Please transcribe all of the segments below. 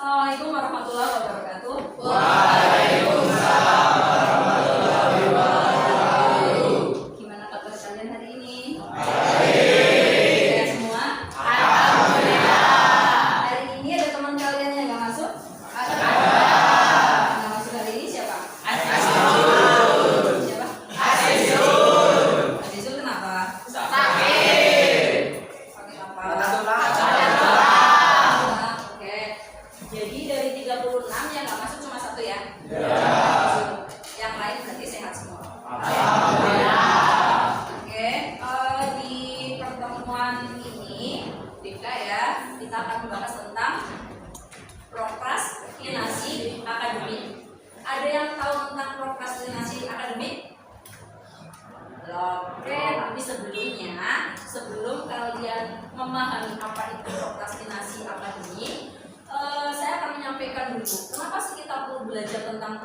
Assalamualaikum warahmatullahi wabarakatuh. Waalaikumsalam warahmatullahi wabarakatuh. Gimana kabar kalian hari ini? Baik. Sehat semua? Alhamdulillah. Hari ini ada teman kalian yang nggak masuk? Ada. Nggak masuk hari ini siapa? Azizul. Siapa? Azizul. Azizul kenapa? Sakit. Sakit apa? Patah tulang. Oke. Jadi dari 36 yang nggak masuk cuma satu ya? Ya. Yang lain berarti sehat semua. Alhamdulillah. Oke, di pertemuan ini, Dika ya, kita akan membahas tentang prokrastinasi akademik. Ada yang tahu tentang prokrastinasi akademik? Oke, tapi sebelum kalian memahami apa itu prokrastinasi akademik, saya akan menyampaikan dulu kenapa sih kita perlu belajar tentang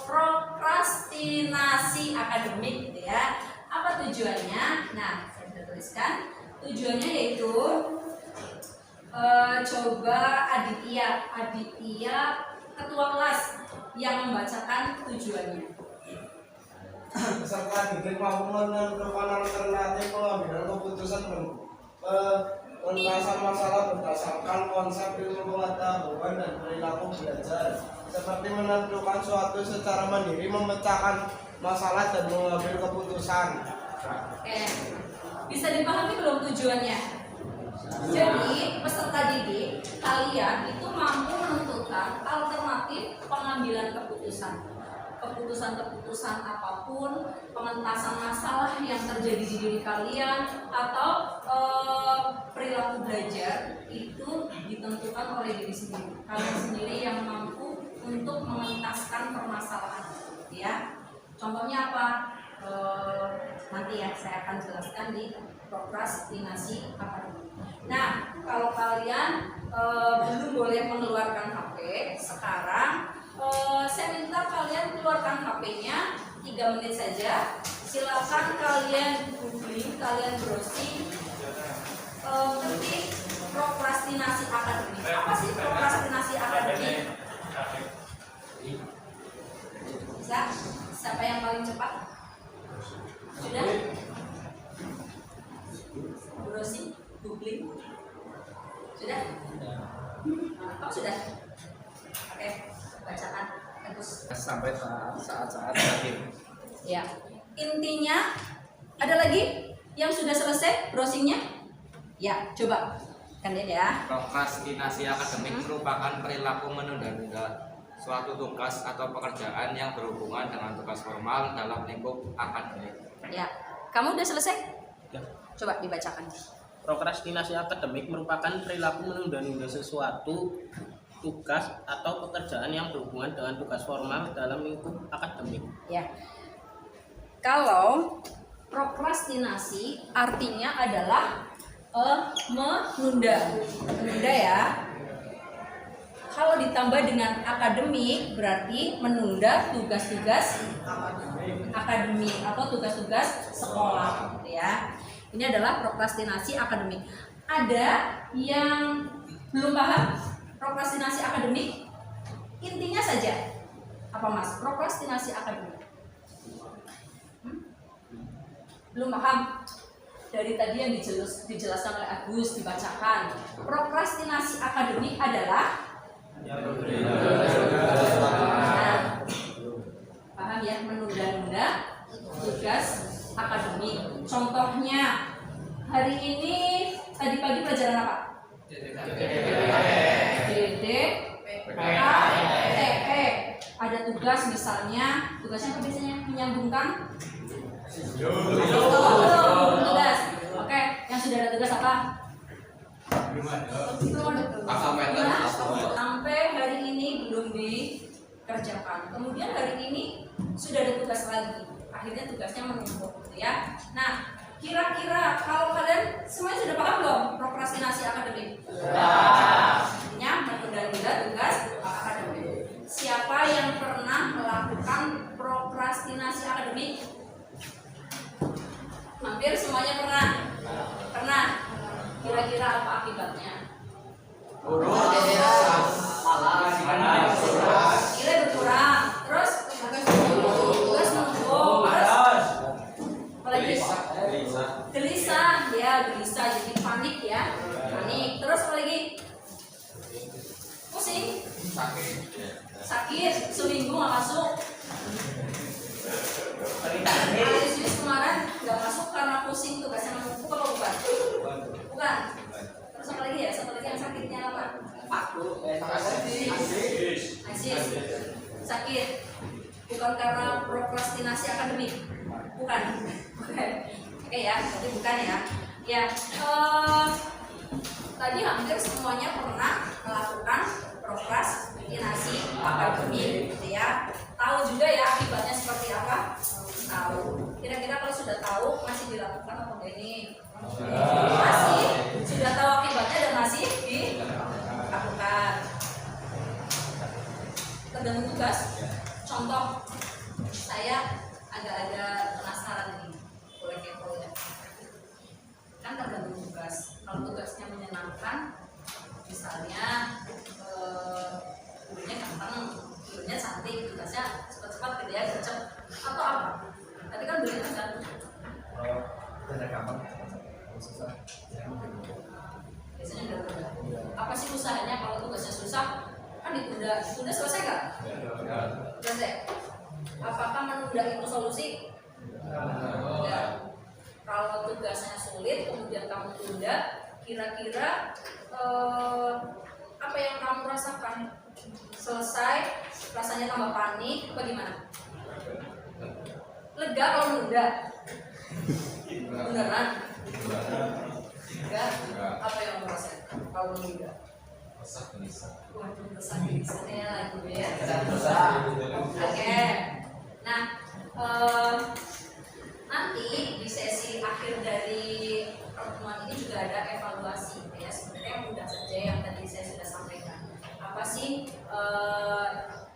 prokrastinasi akademik gitu ya. Apa tujuannya? Nah, saya sudah tuliskan. Tujuannya yaitu coba Aditya ketua kelas yang membacakan tujuannya. Peserta didik mampu menentukan alternatif pengambilan keputusan penuntasan masalah berdasarkan konsep ilmu pengetahuan dan perilaku belajar, seperti menentukan suatu secara mandiri, memecahkan masalah dan mengambil keputusan. Oke, bisa dipahami belum tujuannya? Jadi peserta didik kalian itu mampu menentukan alternatif pengambilan keputusan apapun, pengentasan masalah yang terjadi di diri kalian atau perilaku belajar itu ditentukan oleh diri sendiri. Kalian sendiri yang mampu untuk mengentaskan permasalahan, ya. Contohnya apa? Nanti ya saya akan jelaskan di prokrastinasi akademik. Nah, kalau kalian belum boleh mengeluarkan HP sekarang, saya minta kalian keluarkan HP-nya 3 menit saja. Silakan kalian googling, kalian browsing, ketik prokrastinasi akademik. Apa sih prokrastinasi akademik? Bisa? Siapa yang paling cepat? Sudah? Browsing, googling, sudah? Oh sudah? Oke, bacaan bagus. Sampai saat akhir. Ya, intinya ada lagi yang sudah selesai browsingnya? Ya, coba kan ya. Prokrastinasi akademik merupakan perilaku menunda-nunda suatu tugas atau pekerjaan yang berhubungan dengan tugas formal dalam lingkup akademik. Ya, kamu udah selesai? Ya. Coba dibacakan. Prokrastinasi akademik merupakan perilaku menunda-nunda sesuatu tugas atau pekerjaan yang berhubungan dengan tugas formal dalam lingkup akademik. Ya. Kalau prokrastinasi artinya adalah menunda ya. Kalau ditambah dengan akademik berarti menunda tugas-tugas akademik atau tugas-tugas sekolah, ya. Ini adalah prokrastinasi akademik. Ada yang belum paham prokrastinasi akademik? Intinya saja apa Mas? Prokrastinasi akademik. Belum paham? Dari tadi yang dijelaskan oleh Agus dibacakan. Prokrastinasi akademik adalah nah, paham ya, menunda-nunda tugas akademik. Contohnya hari ini tadi pagi pelajaran apa? DDPE. Ada tugas misalnya, tugasnya apa biasanya? Menyambungkan tugas. Oke, yang sudah ada tugas apa? Belum ada. Sampai hari ini belum dikerjakan. Kemudian hari ini sudah ada tugas lagi. Akhirnya tugasnya menumpuk, gitu ya. Nah, kira-kira kalau kalian semuanya sudah paham belum prokrastinasi akademik? Artinya menunda-nunda tugas akademik. Siapa yang pernah melakukan prokrastinasi akademik? Hampir semuanya pernah. Pernah. Kira-kira apa akibatnya? gelisah, jadi panik ya. Panik. Terus apa lagi? Pusing? Sakit. Seminggu nggak masuk. Alisius kemarin nggak masuk karena pusing tuh, kasih numpuk apa bukan? Bukan. Terus apa lagi ya? Satu lagi yang sakitnya apa? Asis. Sakit. Bukan karena prokrastinasi akademik. Bukan. Oke ya, jadi bukan ya. Ya, tadi hampir semuanya pernah melakukan prokrastinasi akademik, gitu ya. Tahu juga ya akibatnya seperti apa? Tahu. Kira-kira kalau sudah tahu masih dilakukan atau enggak ini? Masih. Sudah tahu akibatnya dan masih dilakukan. Tergantung tugas. Contoh, saya agak-agak penasaran nih, boleh kepo ya. Kan tergantung tugas. Kalau tugasnya menyenangkan, misalnya gurunya gampang, gurunya cantik, tugasnya cepat-cepat gitu ya, gercep atau apa? Tapi kan gurunya tergantung. Biasanya udah. Apa sih usahanya kalau tugasnya susah? Kan ditunda selesai nggak? Selesai. Apakah menunda itu solusi? Enggak. Kalau tugasnya sulit kemudian kamu tunda, kira-kira apa yang kamu rasakan? Selesai, rasanya tambah panik, bagaimana? Lega kalau menunda? Beneran? Enggak. Apa yang kamu rasakan kalau menunda? Waduh, kesah-kesahnya lagi ya. Oke. Nah, nanti di sesi akhir dari pertemuan ini juga ada evaluasi, ya. Sebenarnya mudah saja yang tadi saya sudah sampaikan. Apa sih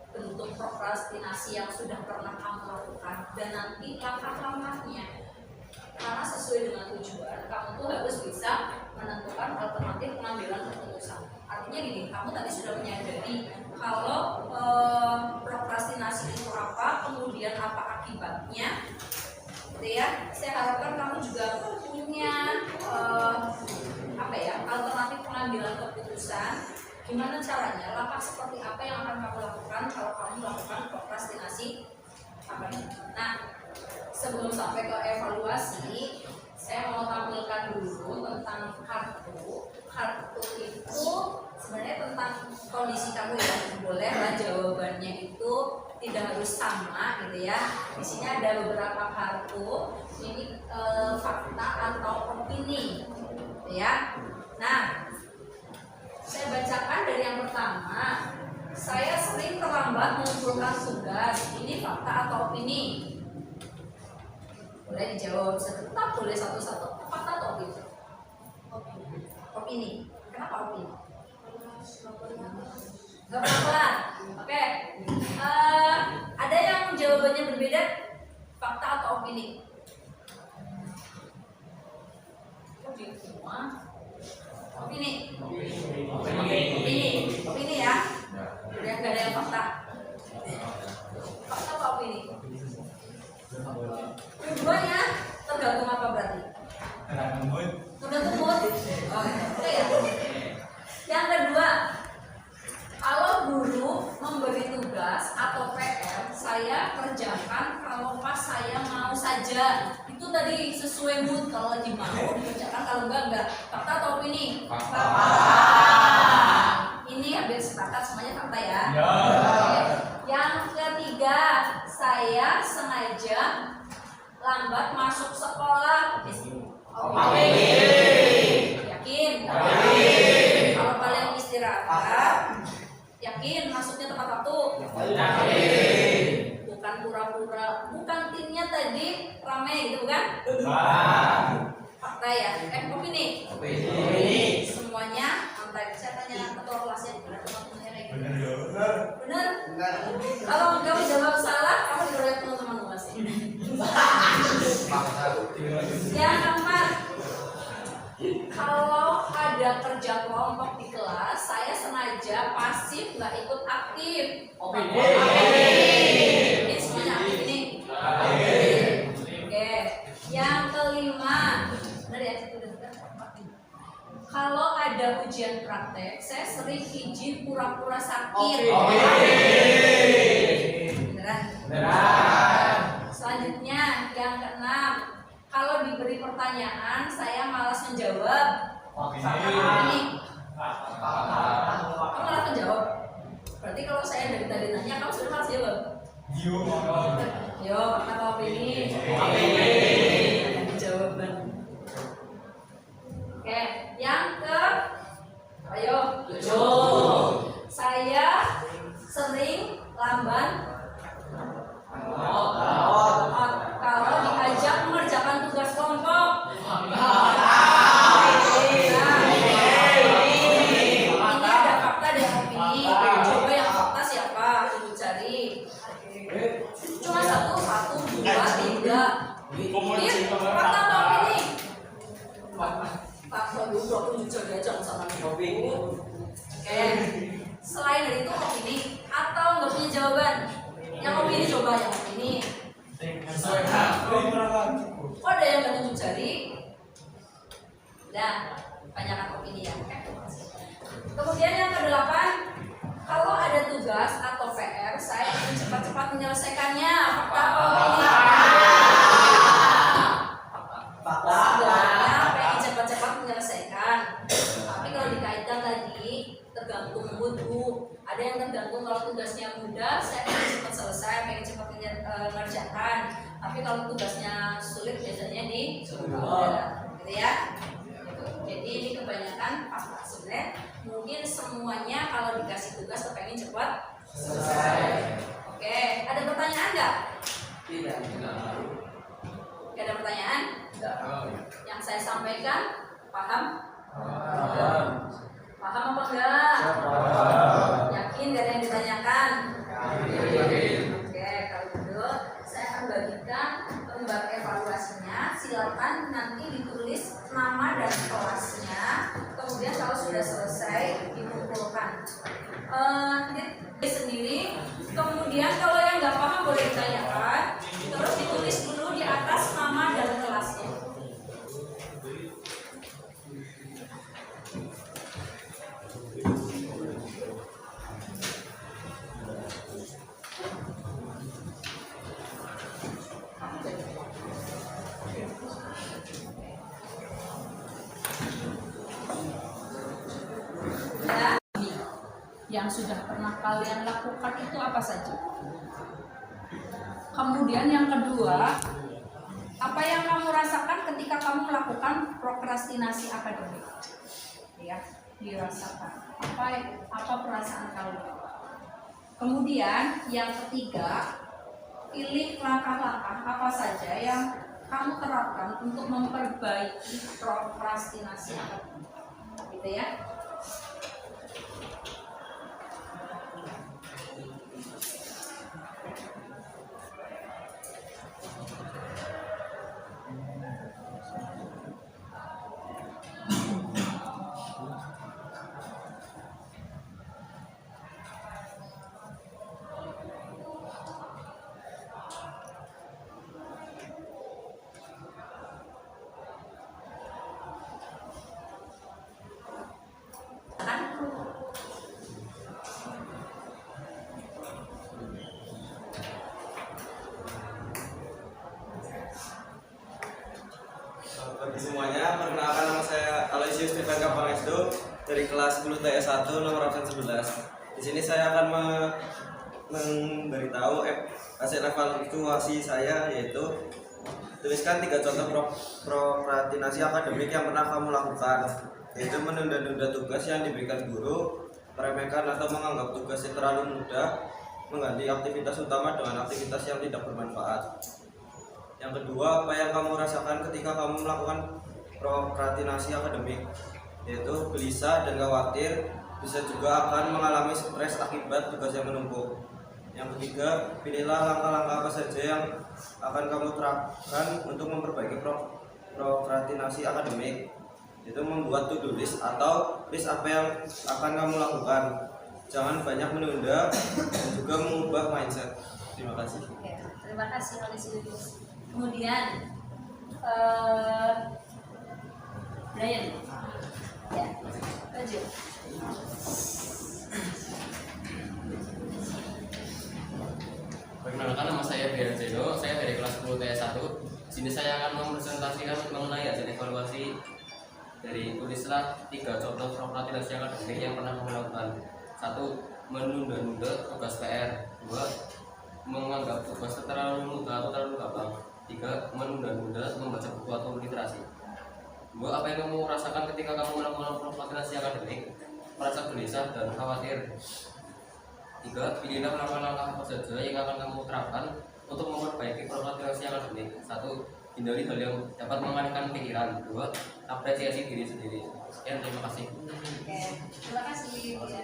bentuk prokrastinasi yang sudah pernah kamu lakukan dan nanti langkah-langkahnya. Karena sesuai dengan tujuan, kamu tuh harus bisa menentukan alternatif pengambilan keputusan. Artinya gini, kamu tadi sudah menyadari kalau prokrastinasi itu apa, kemudian apa akibatnya, gitu ya. Saya harapkan kamu juga punya alternatif pengambilan keputusan. Gimana caranya? Langkah seperti apa yang akan kamu lakukan kalau kamu melakukan prokrastinasi apa ini? Nah, sebelum sampai ke evaluasi, saya mau tampilkan dulu tentang kartu. Kartu itu sebenarnya tentang kondisi kamu ya. Bolehlah jawabannya itu tidak harus sama gitu ya. Di sini ada beberapa kartu. Ini fakta atau opini, gitu ya. Nah, saya bacakan dari yang pertama. Saya sering terlambat mengumpulkan tugas. Ini fakta atau opini? Boleh dijawab tetap, boleh satu-satu. Fakta atau opini? Opini. Kenapa opini? Gak apa-apa. Oke. Ada yang jawabannya berbeda? Fakta atau opini? Semua. Opini. Opini ya. Udah gak ada yang fakta. Fakta atau opini? Keduanya tergantung apa berarti? Tergantung mood. Oke ya. Yang kedua, kalau guru memberi tugas atau PR, saya kerjakan kalau pas saya mau saja. Itu tadi sesuai mood, kalau lagi mau dikerjakan, kalau enggak. Fakta atau opini? Fakta. Ini hampir sepakat semuanya fakta ya. Oke. Yang ketiga, saya sengaja lambat masuk sekolah. Opini. Yakin? Kalau kalian istirahat, yakin masuknya tepat waktu? Bukan pura-pura, bukan timnya tadi rame gitu bukan? Fakta ya? Opini? Semuanya mantap. Saya tanya ketua kelasnya benar teman-temannya kayak gitu. Benar? Kalau kamu jawab salah, kamu dikeroyok teman-teman kelasnya. Yang keempat, kalau ada kerja kelompok di kelas, saya sengaja pasif, nggak ikut aktif. Ini semuanya aktif ini. Oke. Yang kelima, benar ya? kalau ada ujian praktek, saya sering izin pura-pura sakit. Beneran? Beneran. Selanjutnya, yang keenam, kalau diberi pertanyaan, saya malas menjawab. Ini, kamu malas menjawab. Berarti kalau saya dari tadi nanya, kamu sudah malas jawab. Yo, apa opini? Jawaban. Oke, yang ke, ayo. 7. Saya sering lamban. Kalau diajak mengerjakan tugas kelompok. Ini ada fakta dan opini. Coba yang fakta siapa? Ibu cari. Cuma satu, 2, 3. Ini fakta atau opini? Fakta dulu, aku jujur dia jangan sama opini. Oke. Selain dari itu opini atau nggak punya jawaban? Yang opini coba yang opini. Oh, ada yang nggak nunjuk jari? Udah, banyakkan opini ya. Oke. Kemudian yang ke-8, kalau ada tugas atau PR, saya ingin cepat-cepat menyelesaikannya. Fakta atau opini? Sebenarnya pengen cepat-cepat menyelesaikan. Tapi kalau dikaitkan tadi, tergantung mood Bu. Ada yang tergantung kalau tugasnya mudah, saya pengen cepat selesai, pengen cepat mengerjakan. Tapi kalau tugasnya sulit, biasanya disuruh gitu ya. Jadi ini kebanyakan fakta. Sebenarnya mungkin semuanya kalau dikasih tugas kepengen cepat selesai. Oke, ada pertanyaan nggak? Tidak. Gak ada pertanyaan? Yang saya sampaikan paham? Paham apa enggak? Yakin gak ada yang ditanyakan? Oke, kalau gitu saya akan bagikan lembar evaluasinya. Silakan nanti ditulis nama dan kelasnya. Kemudian kalau sudah selesai dikumpulkan. Ditulis sendiri. Kemudian kalau yang nggak paham boleh ditanyakan. Terus ditulis dulu di atas nama dan kelasnya. Yang sudah pernah kalian lakukan itu apa saja? Kemudian yang kedua, apa yang kamu rasakan ketika kamu melakukan prokrastinasi akademik? Ya, dirasakan. Apa perasaan kamu? Kemudian yang ketiga, pilih langkah-langkah apa saja yang kamu terapkan untuk memperbaiki prokrastinasi akademik. Gitu ya. Bagi semuanya, perkenalkan nama saya Aloysius Stephen Kapangestu dari kelas 10 TS1 nomor absen 11. Di sini saya akan memberitahu hasil evaluasi saya, yaitu tuliskan 3 contoh prokrastinasi akademik yang pernah kamu lakukan, yaitu menunda-nunda tugas yang diberikan guru, meremehkan atau menganggap tugasnya terlalu mudah, mengganti aktivitas utama dengan aktivitas yang tidak bermanfaat. Yang kedua, apa yang kamu rasakan ketika kamu melakukan prokrastinasi akademik, yaitu gelisah dan khawatir, bisa juga akan mengalami stres akibat tugas yang menumpuk. Yang ketiga, pilihlah langkah-langkah apa saja yang akan kamu terapkan untuk memperbaiki prokrastinasi akademik, yaitu membuat to-do list atau list apa yang akan kamu lakukan. Jangan banyak menunda dan juga mengubah mindset. Terima kasih. Oke, terima kasih Aloysius. Kemudian Brian, ya, Maju. Perkenalkan, nama saya Biarjeno, saya dari kelas 10 TS1. Sini saya akan mempresentasikan mengenai hasil evaluasi dari tulislah 3 contoh prokrastinasi akademik yang pernah kamu lakukan. 1. Menunda-nunda tugas PR. 2. Menganggap tugas terlalu mudah atau terlalu gampang. 3. Menunda-nunda membaca buku atau literasi. 2. Apa yang kamu rasakan ketika kamu melakukan prokrastinasi akademik? Merasa gelisah dan khawatir. 3. Pilihlah langkah-langkah apa saja yang akan kamu terapkan untuk memperbaiki prokrastinasi akademik. 1. Hindari hal yang dapat mengalihkan pikiran. 2. Apresiasi diri sendiri. Sekian, terima kasih. Oke, terima kasih. Ya.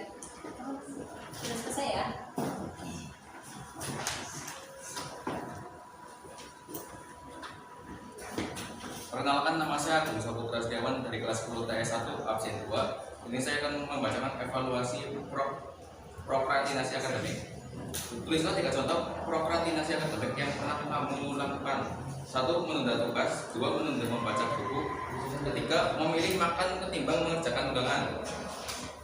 Sudah selesai ya? Perkenalkan, nama saya Agus Saputra Setiawan dari kelas 10 TS1 absen 2. Ini saya akan membacakan evaluasi prokrastinasi akademik. Tulislah 3 contoh prokrastinasi akademik yang pernah kamu lakukan. 1. Menunda tugas. 2. Menunda membaca buku. 3. Memilih makan ketimbang mengerjakan undangan.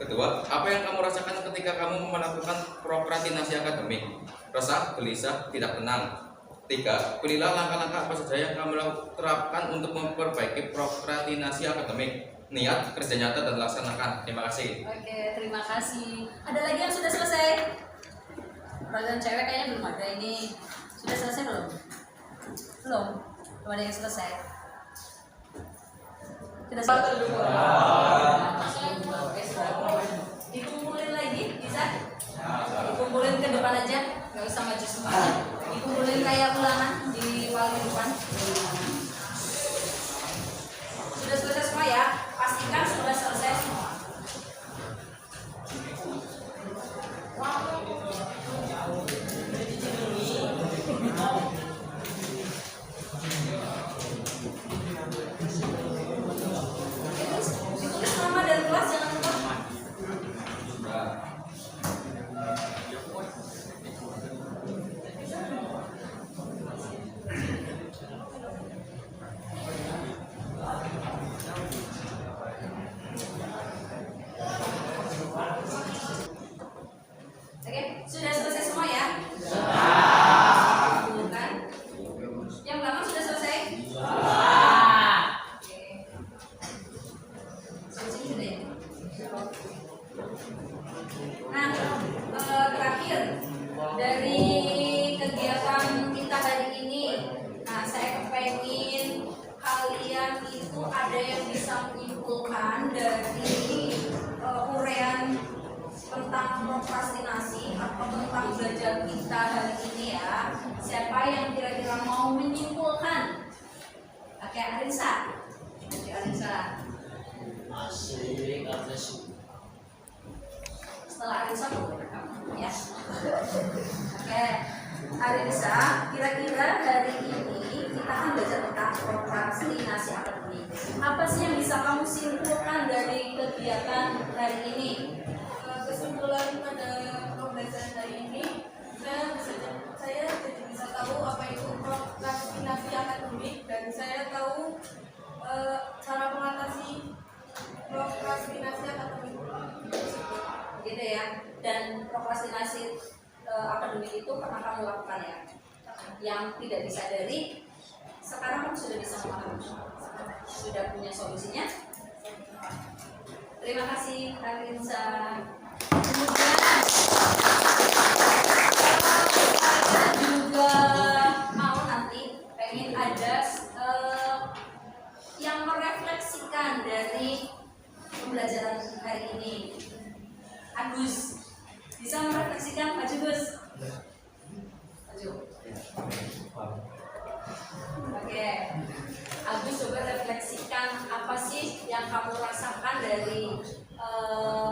Kedua, apa yang kamu rasakan ketika kamu melakukan prokrastinasi akademik? Resah, gelisah, tidak tenang. 3. Pilihlah langkah-langkah apa saja yang kamu terapkan untuk memperbaiki prokrastinasi akademik. Niat, kerja nyata, dan laksanakan. Terima kasih. Oke, terima kasih. Ada lagi yang sudah selesai? Perasaan cewek kayaknya belum ada ini. Sudah selesai belum? Belum? Belum ada yang selesai. Kita selesai dulu. Oke, sudah. Dikumpulin lagi, bisa? Dikumpulin ke depan aja, nggak usah maju semuanya. Dikumpulin kayak ulangan di paling depan. Sudah selesai semua ya? Pastikan sudah selesai semua. Ditulis nama dan kelas, jangan lupa. Oke, sudah selesai semua ya? Bukan? Yang belakang sudah selesai? Oke. Selesai sudah ya? Nah, terakhir dari kegiatan kita hari ini, nah saya kepengen kalian itu ada yang bisa menyimpulkan dari uraian tentang prokrastinasi atau tentang belajar kita hari ini ya. Siapa yang kira-kira mau menyimpulkan? Oke, Arisa. Oke, Arisa. Setelah Arisa baru kamu ya. Oke, Arisa, kira-kira hari ini kita kan belajar tentang prokrastinasi akademik. Apa sih yang bisa kamu simpulkan dari kegiatan hari ini? Kesimpulan pada pembelajaran hari ini, saya jadi bisa tahu apa itu prokrastinasi akademik dan saya tahu cara mengatasi prokrastinasi akademik. Gitu ya. Dan prokrastinasi akademik itu pernah kamu lakukan ya? Yang tidak disadari, sekarang kamu sudah bisa memahami, sudah punya solusinya. Terima kasih, Karinsa. Kemudian kita juga mau nanti pengen ada yang merefleksikan dari pembelajaran hari ini. Agus, bisa merefleksikan? Maju Gus. Maju. Oke, Agus coba refleksikan apa sih yang kamu rasakan dari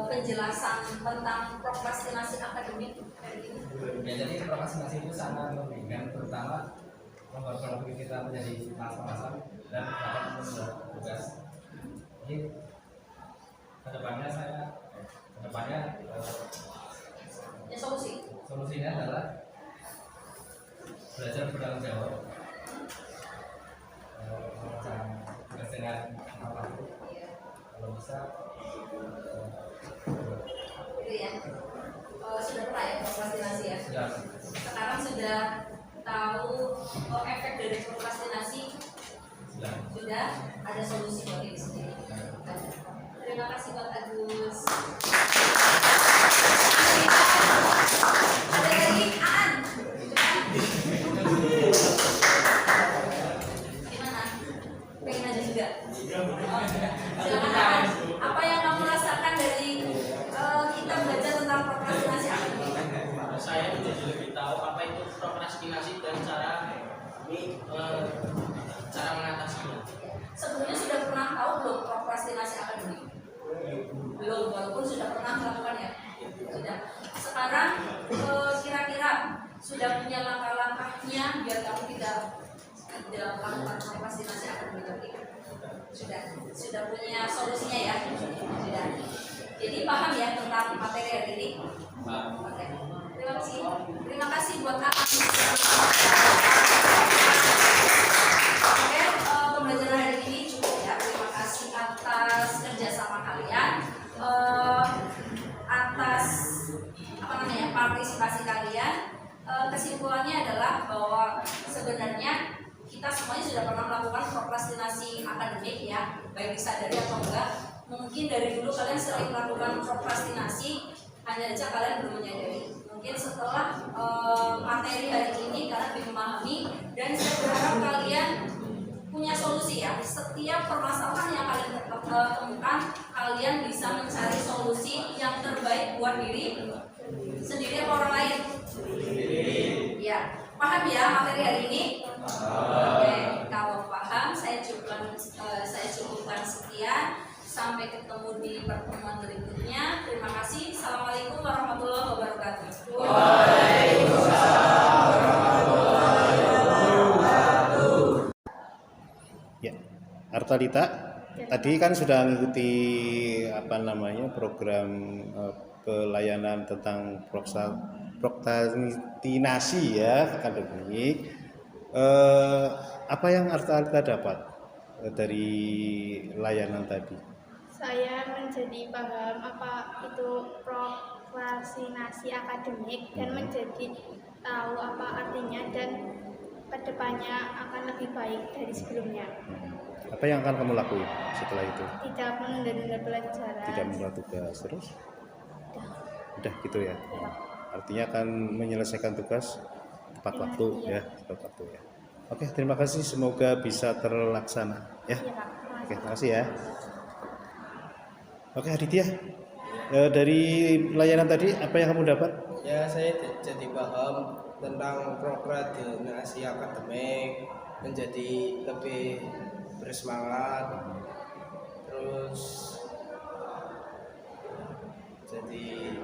penjelasan tentang prokrastinasi akademik hari ini. Ya, jadi prokrastinasi itu sangat membingungkan, terutama membuat kita menjadi malas-malasan dan dapat menunda tugas. Jadi kedepannya Ya, solusinya adalah belajar bertanggung jawab, mengerjakan tugas dengan waktu, kalau bisa prokrastinasi ya. Sekarang sudah tahu efek dari prokrastinasi. Sudah ada solusi buat diri sendiri. Terima kasih Pak Agus. Ada lagi Aan. Gimana? Pengen aja juga. Silakan Aan. Apa yang kamu rasakan dari kita belajar tentang prokrastinasi akademik? Saya menjadi lebih tahu apa itu prokrastinasi dan cara mengatasinya. Sebelumnya sudah pernah tahu belum prokrastinasi akademik? Belum, walaupun sudah pernah melakukan ya. Sudah. Sekarang kira-kira sudah punya langkah-langkahnya biar kamu tidak melakukan prokrastinasi akademik lagi? Sudah punya solusinya ya? Sudah. Jadi paham ya tentang materi hari ini? Oke. Terima kasih buat Aan. Oke, pembelajaran hari ini cukup ya. Terima kasih atas kerjasama kalian, atas partisipasi kalian. Kesimpulannya adalah bahwa sebenarnya kita semuanya sudah pernah melakukan prokrastinasi akademik ya, baik disadari atau enggak. Mungkin dari dulu kalian sering melakukan prokrastinasi, hanya saja kalian belum menyadari. Mungkin setelah materi hari ini kalian lebih memahami, dan saya berharap kalian punya solusi ya. Setiap permasalahan yang kalian temukan, kalian bisa mencari solusi yang terbaik buat diri sendiri atau orang lain. Ya, paham ya materi hari ini? Oke, kalau paham saya cukupkan sekian. Sampai ketemu di pertemuan berikutnya. Terima kasih. Assalamualaikum warahmatullahi wabarakatuh. Ya, Artalita, tadi kan sudah mengikuti program pelayanan tentang prokrastinasi ya akademik. Apa yang Artalita dapat dari layanan tadi? Saya menjadi paham apa itu prokrastinasi akademik dan menjadi tahu apa artinya, dan kedepannya akan lebih baik dari sebelumnya. Apa yang akan kamu lakuin setelah itu? Tidak menunda-nunda pelajaran. Tidak menunda tugas terus? Udah gitu ya. Artinya akan menyelesaikan tugas tepat waktu ya, tepat waktu ya. Oke, terima kasih. Semoga bisa terlaksana ya. Oke, terima kasih ya. Oke, Aditya, dari layanan tadi apa yang kamu dapat? Ya, saya jadi paham tentang prokrastinasi akademik, menjadi lebih bersemangat, terus jadi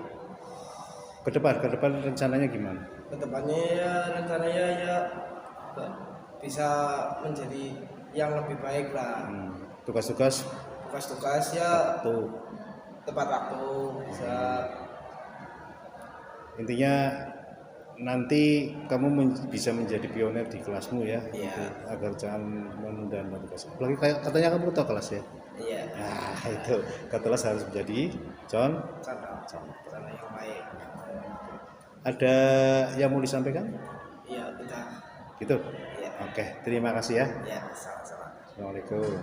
ke depan rencananya gimana? kedepannya ya rencananya ya bisa menjadi yang lebih baik lah. Tugas-tugas ya tepat waktu bisa. Intinya nanti kamu bisa menjadi pionir di kelasmu ya, agar jangan menunda tugas. Apalagi katanya kamu ketua kelas ya. Iya. Nah itu ketua kelas harus menjadi contoh yang baik. Ada yang mau disampaikan? Iya, udah. Gitu. Iya. Oke, terima kasih ya. Iya, sama-sama. Assalamualaikum.